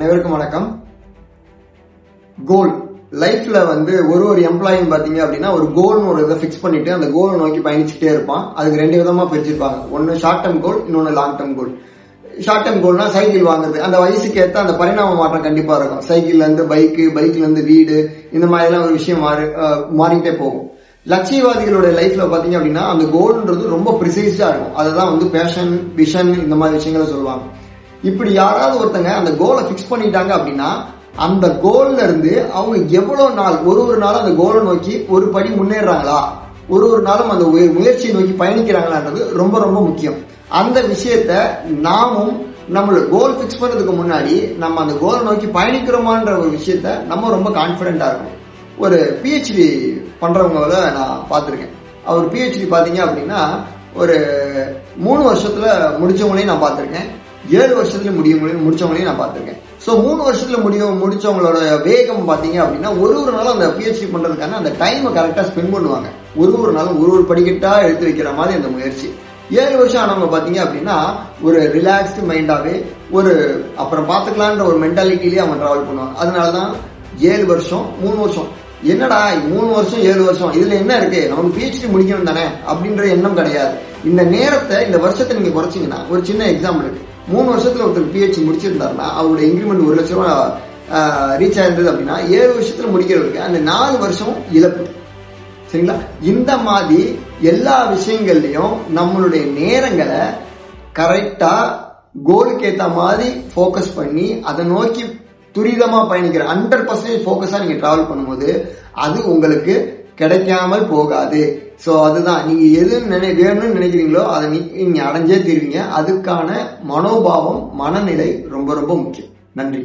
அனைவருக்கும் வணக்கம். கோல் லைஃப்ல ஒரு எம்ப்ளாயும் பாத்தீங்க அப்படின்னா ஒரு கோல்னு ஒரு இதை பிக்ஸ் பண்ணிட்டு அந்த கோலை நோக்கி பயணிச்சுட்டே இருப்பான். அதுக்கு ரெண்டு விதமா பிரிச்சிருப்பாங்க. ஒன்னு ஷார்ட் டேர்ம் கோல், இன்னொன்னு long term goal. Short term கோல்னா சைக்கிள் வாங்குறது, அந்த வயசுக்கு ஏற்ற அந்த பரிணாம மாற்றம் கண்டிப்பா இருக்கும். சைக்கிள்ல இருந்து பைக்ல இருந்து வீடு, இந்த மாதிரி எல்லாம் ஒரு விஷயம் மாறிட்டே போகும். லட்சியவாதிகளுடைய லைஃப்ல பாத்தீங்க அப்படின்னா அந்த கோல்ன்றது ரொம்ப ப்ரிசைஸா இருக்கும். அதுதான் பேஷன், விஷன், இந்த மாதிரி விஷயங்களை சொல்லுவாங்க. இப்படி யாராவது ஒருத்தங்க அந்த கோலை பிக்ஸ் பண்ணிட்டாங்க அப்படின்னா அந்த கோல்ல இருந்து அவங்க எவ்வளவு நாள் ஒரு நாளும் அந்த கோலை நோக்கி ஒரு படி முன்னேறாங்களா, ஒரு நாளும் அந்த முயற்சியை நோக்கி பயணிக்கிறாங்களான்றது ரொம்ப ரொம்ப முக்கியம். அந்த விஷயத்த நாமும் நம்மளோட கோல் பிக்ஸ் பண்றதுக்கு முன்னாடி நம்ம அந்த கோலை நோக்கி பயணிக்கிறோமான்ற ஒரு விஷயத்த நம்ம ரொம்ப கான்பிடென்டா இருக்கணும். ஒரு பிஹெச்டி பண்றவங்கள நான் பார்த்திருக்கேன். அவர் பிஹெச்டி பாத்தீங்க அப்படின்னா ஒரு 3 வருஷத்துல முடிச்சவங்களையும் நான் பார்த்திருக்கேன், 7 வருஷத்துல முடிச்சவங்களையும் நான் பார்த்திருக்கேன். சோ 3 வருஷத்துல முடிச்சவங்களோட வேகம் பாத்தீங்க அப்படின்னா ஒரு நாளும் அந்த பிஹெச்டி பண்றதுக்கான அந்த டைமை கரெக்டா ஸ்பெண்ட் பண்ணுவாங்க. ஒரு நாளும் ஒரு படிக்கட்டா எடுத்து வைக்கிற மாதிரி அந்த முயற்சி. 7 வருஷம் ஆனவங்க பாத்தீங்க அப்படின்னா ஒரு ரிலாக்ஸ்டு மைண்டாவே அப்புறம் பாத்துக்கலான்ற ஒரு மென்டாலிட்டிலேயே அவங்க டிராவல் பண்ணுவாங்க. அதனாலதான் 7 வருஷம் 3 வருஷம் என்னடா 3 வருஷம் 7 வருஷம் இதுல என்ன இருக்கு, நமக்கு பிஹெச்டி முடிக்கணும் தானே அப்படின்ற எண்ணம் கிடையாது. இந்த நேரத்தை, இந்த வருஷத்தை நீங்க குறைச்சிங்கன்னா, ஒரு சின்ன எக்ஸாம்பிள் இருக்கு. 3 வருஷத்துல ஒருத்தர் பிஹெச்டி முடிச்சிருந்தாருன்னா அவருடைய இன்கிரிமெண்ட் 1 லட்சம் ரூபாய் ரீச் ஆயிருந்தது அப்படின்னா 7 வருஷத்துல முடிக்கிறதுக்கு அந்த 4 வருஷம் இழப்பு. சரிங்களா? இந்த மாதிரி எல்லா விஷயங்கள்லயும் நம்மளுடைய நேரங்களை கரெக்டா கோலுக்கு ஏத்த மாதிரி போக்கஸ் பண்ணி அதை நோக்கி துரிதமா பயணிக்கிற 100% போக்கஸா நீங்க டிராவல் பண்ணும்போது அது உங்களுக்கு கிடைக்காமல் போகாது. சோ அதுதான் நீங்க எது வேணும்னு நினைக்கிறீங்களோ அதை நீங்க அடைஞ்சே தீருவீங்க. அதுக்கான மனோபாவம், மனநிலை ரொம்ப ரொம்ப முக்கியம். நன்றி.